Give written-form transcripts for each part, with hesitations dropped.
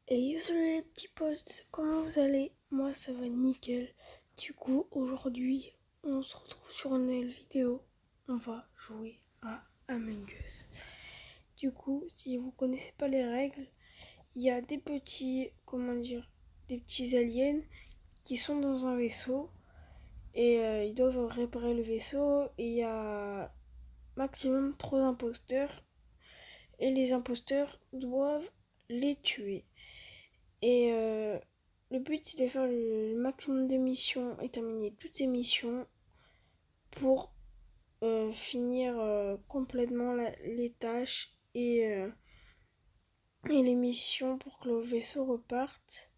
Et yo salut les petits potes, comment vous allez? Moi ça va nickel. Du coup aujourd'hui on se retrouve sur une nouvelle vidéo. On va jouer à Among Us. Du coup si vous connaissez pas les règles, il y a des petits, des petits aliens qui sont dans un vaisseau. Et ils doivent réparer le vaisseau. Et il y a maximum 3 imposteurs. Et les imposteurs doivent les tuer. Et le but c'est de faire le maximum de missions et terminer toutes ces missions pour finir complètement les tâches et les missions pour que le vaisseau reparte.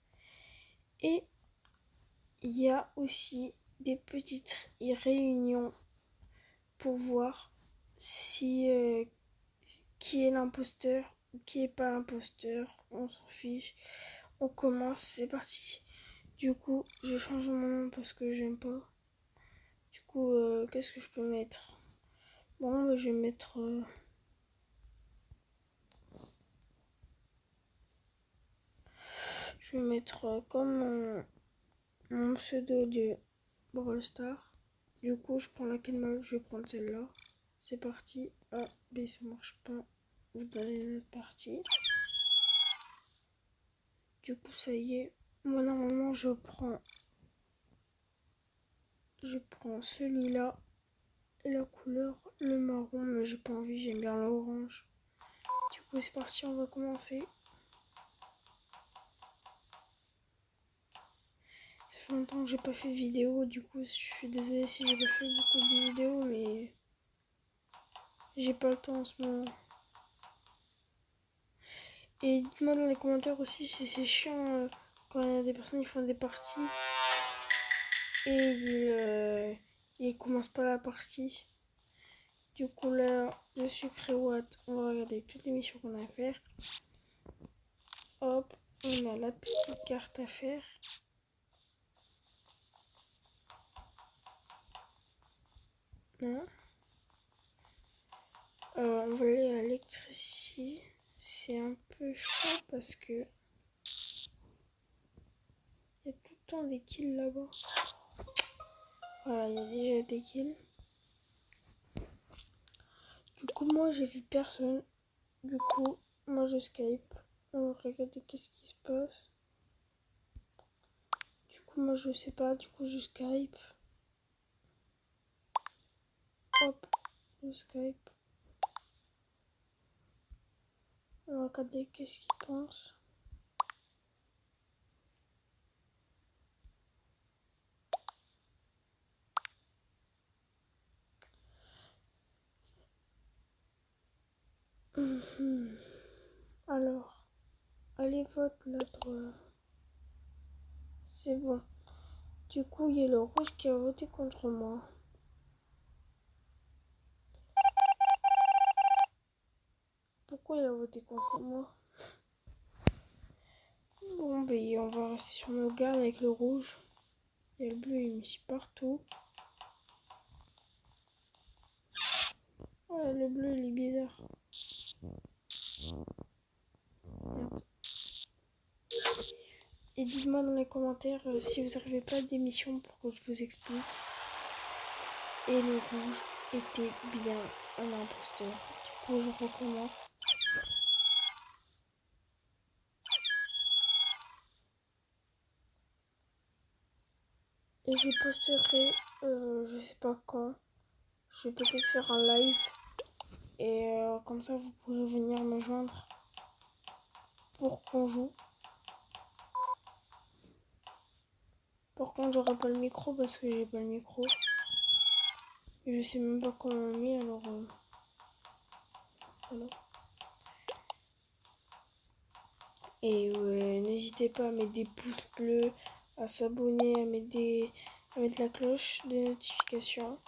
Et il y a aussi des petites réunions pour voir si qui est l'imposteur ou qui est pas l'imposteur. On s'en fiche. On commence, c'est parti. Du coup, je change mon nom parce que j'aime pas. Du coup, qu'est-ce que je peux mettre? Bon, bah, je vais mettre... comme mon pseudo de Brawl Star. Du coup, je prends laquelle map? Je vais prendre celle-là. C'est parti. Ah, B, ça marche pas. Vous donnez une autre partie. Du coup, ça y est. Moi, normalement, je prends celui-là. Et la couleur, le marron, mais j'ai pas envie, j'aime bien l'orange. Du coup, c'est parti, on va commencer. Ça fait longtemps que j'ai pas fait de vidéo, du coup, je suis désolée si j'ai pas fait beaucoup de vidéos, mais j'ai pas le temps en ce moment. Et dites-moi dans les commentaires aussi si c'est chiant quand il y a des personnes qui font des parties et ils commencent pas la partie. Du coup, là, je suis Créwatt. On va regarder toutes les missions qu'on a à faire. Hop, on a la petite carte à faire. Non. On va aller à l'électricité. C'est un peu chaud parce que il y a tout le temps des kills là-bas. Voilà, il y a déjà des kills. Du coup, moi j'ai vu personne. Du coup, moi je Skype. On va regarder qu'est-ce qui se passe. Du coup, moi je sais pas. Du coup, je Skype. Hop, je Skype. On va regarder qu'est-ce qu'il pense. Alors, allez vote là, toi là. C'est bon. Du coup, il y a le rouge qui a voté contre moi. Pourquoi il a voté contre moi? Bon, ben, on va rester sur nos gardes avec le rouge. Il y a le bleu, il me suit partout. Ouais, le bleu, il est bizarre. Merde. Et dites-moi dans les commentaires si vous n'arrivez pas à des missions pour que je vous explique. Et le rouge était bien un imposteur. Du coup, je recommence. Et je posterai, je sais pas quand. Je vais peut-être faire un live. Et comme ça, vous pourrez venir me joindre pour qu'on joue. Par contre, j'aurai pas le micro parce que j'ai pas le micro. Et je sais même pas comment on met, alors voilà. Et n'hésitez pas à mettre des pouces bleus, à s'abonner, à mettre la cloche de notification.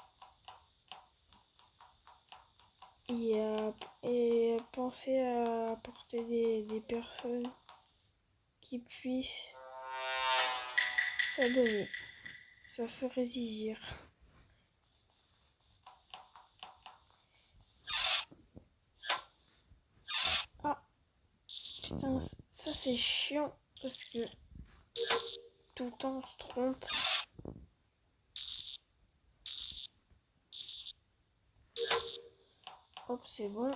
Et penser à apporter des personnes qui puissent s'abonner. Ça ferait zizir. Ah, putain, ça c'est chiant parce que tout le temps on se trompe. Hop, c'est bon.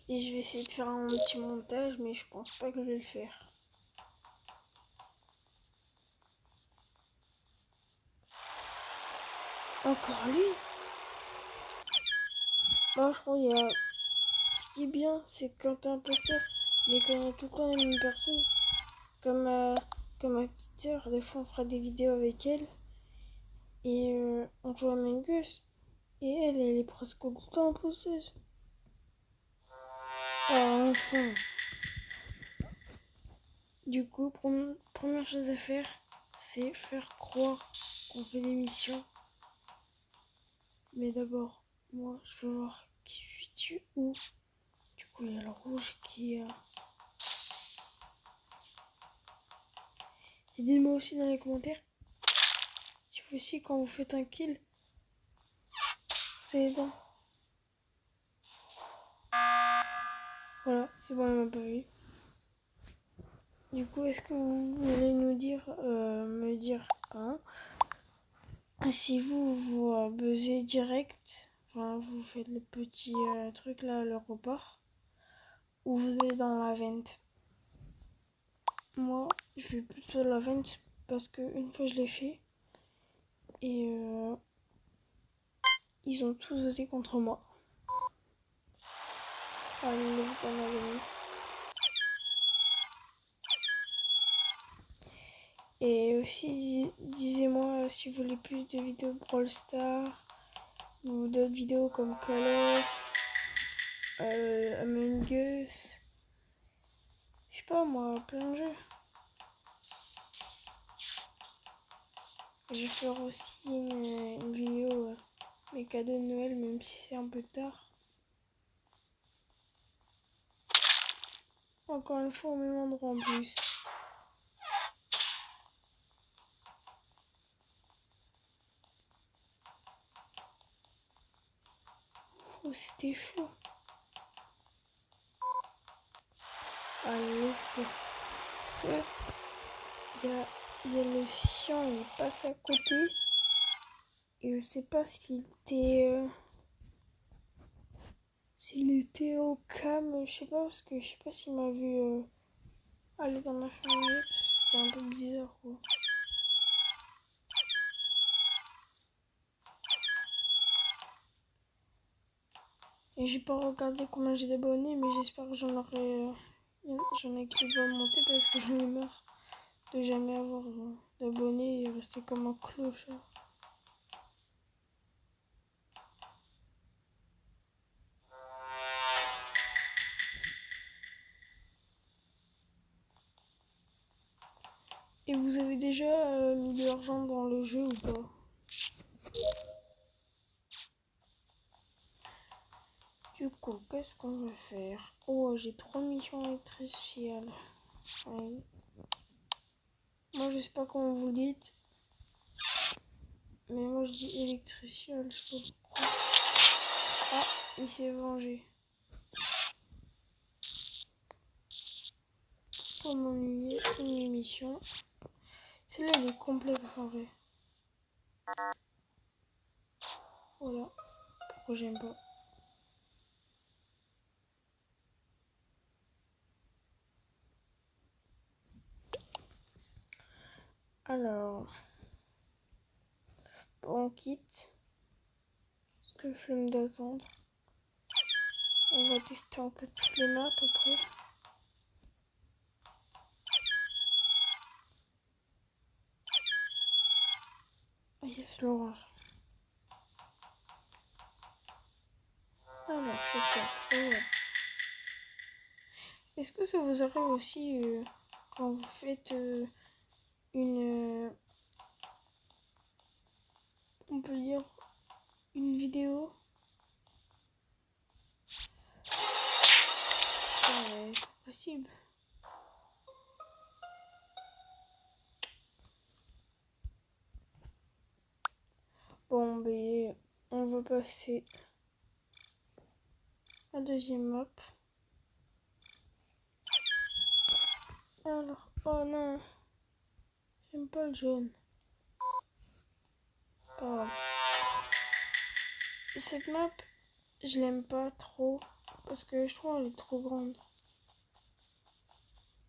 Et je vais essayer de faire un petit montage, mais je pense pas que je vais le faire. Encore lui. Moi, je crois qu'il y a... Ce qui est bien, c'est que quand t'es imposteur, mais quand il y a tout le temps la même personne, comme ma petite sœur, des fois on fera des vidéos avec elle, et on joue à Among Us, et elle est presque tout le temps imposteuse. Alors enfin, du coup, première chose à faire, c'est faire croire qu'on fait des missions. Mais d'abord, moi, je veux voir qui suis-tu où. Du coup, il y a le rouge qui a... Et dites-moi aussi dans les commentaires si vous aussi, quand vous faites un kill, c'est aidant. Voilà, c'est bon, elle m'a pas vu. Du coup, est-ce que vous voulez nous dire, me dire, hein, si vous buzzez direct, enfin, vous faites le petit truc là, le report, ou vous allez dans la vente. Moi, je vais plutôt la vente parce que une fois je l'ai fait et ils ont tous osé contre moi. Allez, let's go, on a gagné. Et aussi, disez-moi si vous voulez plus de vidéos Brawl Stars ou d'autres vidéos comme Call of, Among Us, je sais pas moi, plein de jeux. Je vais faire aussi une vidéo mes cadeaux de Noël, même si c'est un peu tard. Encore une fois au même endroit en plus. Oh, c'était chaud. Allez, let's go. Parce que il y a le chien, il passe à côté. Et je sais pas s'il était au cam, je sais pas, parce que je sais pas s'il m'a vu aller dans l'infirmerie, parce que c'était un peu bizarre, quoi. Et j'ai pas regardé combien j'ai d'abonnés, mais j'espère que j'en ai qui vont monter parce que j'en ai marre de jamais avoir d'abonnés et rester comme un clochard. Et vous avez déjà mis de l'argent dans le jeu ou pas? Du coup, qu'est-ce qu'on va faire? Oh, j'ai 3 missions électricielles. Oui. Moi, je sais pas comment vous le dites. Mais moi, je dis électriciel, je sais pas pourquoi. Ah, il s'est vengé. Pour m'ennuyer, une mission. Celle-là, elle est complexe en vrai. Voilà. Pourquoi j'aime pas. Alors. On quitte. Parce que flemme d'attendre. On va tester un peu toutes les maps après. Ah yes, l'orange. Alors, je peux créer. Est-ce que ça vous arrive aussi quand vous faites on peut dire une vidéo? Ouais, c'est pas possible. Bon, ben, on va passer à la deuxième map. Alors, oh non, j'aime pas le jaune. Pas grave. Cette map, je l'aime pas trop parce que je trouve elle est trop grande.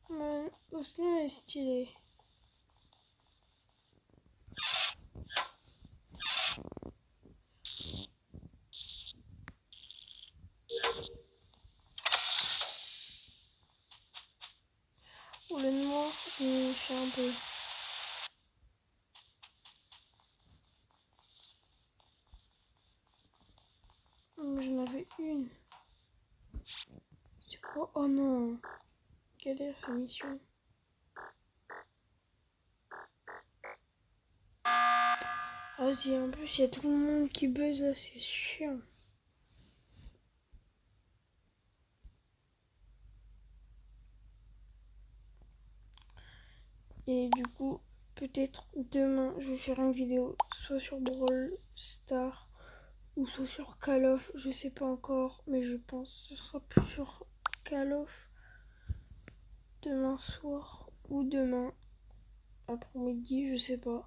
Mais sinon, elle est stylée. Ou le noir, je me fais un peu. J'en avais une. C'est quoi? Oh non. Galère cette mission. Ah si, en plus il y a tout le monde qui buzz là, c'est chiant. Et du coup, peut-être demain, je vais faire une vidéo soit sur Brawl Stars ou soit sur Call of, je sais pas encore, mais je pense que ce sera plus sur Call of demain soir ou demain après-midi, je sais pas.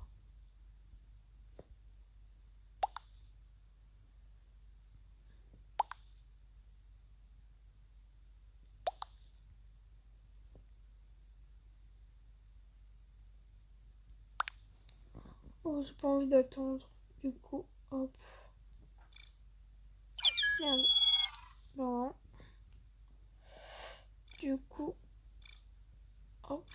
Oh, j'ai pas envie d'attendre. Du coup, hop. Merde. Bon. Du coup, hop.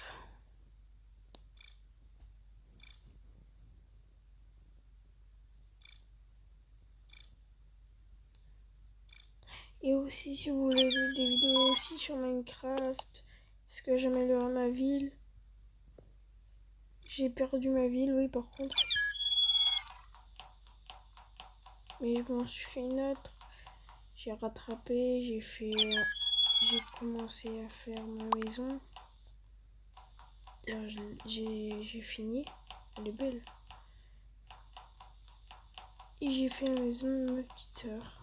Et aussi, si vous voulez des vidéos aussi sur Minecraft, parce que j'améliore ma ville. J'ai perdu ma ville, oui, par contre. Mais je m'en suis fait une autre. J'ai rattrapé, j'ai commencé à faire ma maison. J'ai fini. Elle est belle. Et j'ai fait la maison de ma petite sœur.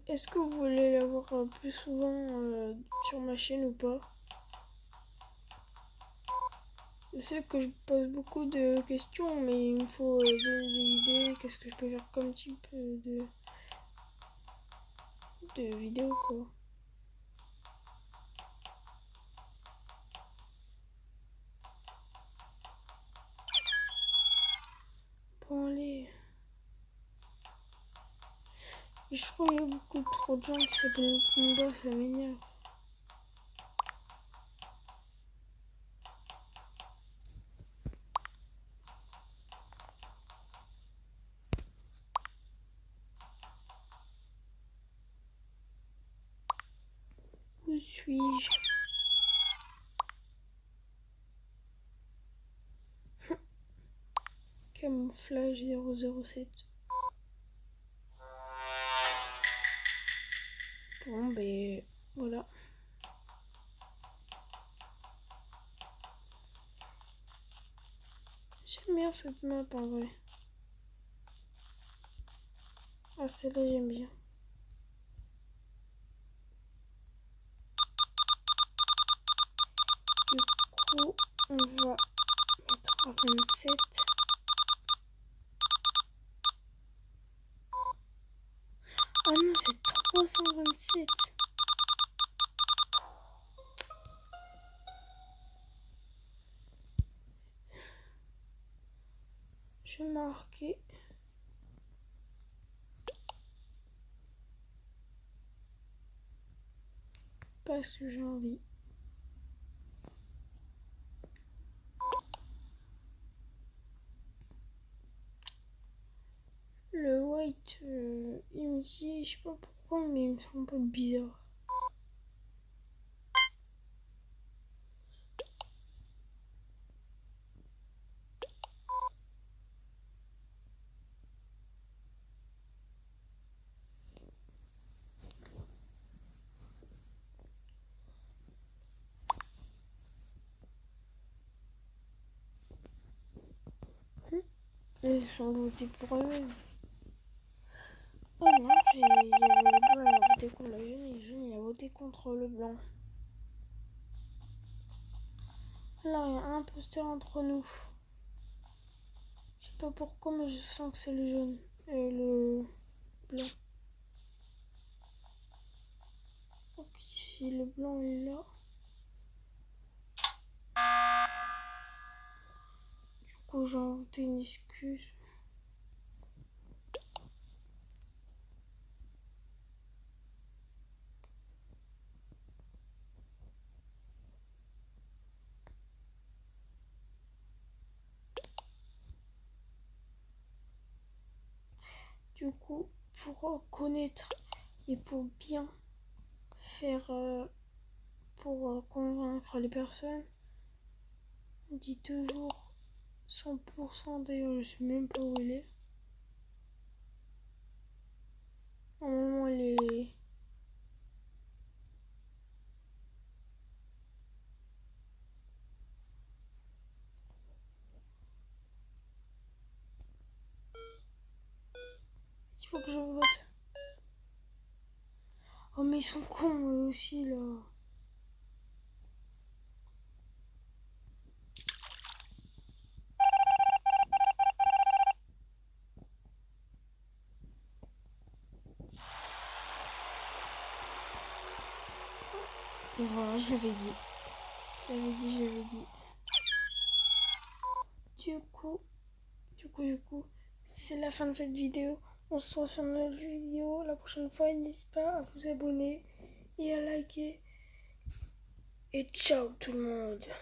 Est-ce que vous voulez la voir plus souvent sur ma chaîne ou pas? Je sais que je pose beaucoup de questions, mais il me faut donner des idées. Qu'est-ce que je peux faire comme type de vidéo, quoi. Bon, allez. Et je crois qu'il y a beaucoup trop de gens qui s'appellent Pumba, ça m'énerve. Où suis-je? Camouflage 007. Bon, ben voilà. J'aime bien cette map en vrai. Ah, celle-là, j'aime bien. Du coup, on va mettre à 27. Ah non, c'est 327. Je vais marquer. Parce que j'ai envie. Le white, il me dit, je sais pas pourquoi, mais il me semble un peu bizarre. Ils sont votés pour eux-mêmes. Oh non, il y avait le blanc, il a voté contre le jaune et le jaune, il a voté contre le blanc. Là, il y a un imposteur entre nous. Je sais pas pourquoi, mais je sens que c'est le jaune. Le blanc. Donc ici, le blanc est là. Du coup, j'ai inventé une excuse. Du coup, pour connaître et pour bien faire, pour convaincre les personnes, on dit toujours 100%. D'ailleurs, je sais même pas où elle est. Normalement, elle est... Il faut que je vote. Oh, mais ils sont cons, eux aussi, là. Et voilà, je l'avais dit. Je l'avais dit. Du coup, c'est la fin de cette vidéo. On se retrouve sur une nouvelle vidéo la prochaine fois. N'hésitez pas à vous abonner et à liker. Et ciao tout le monde.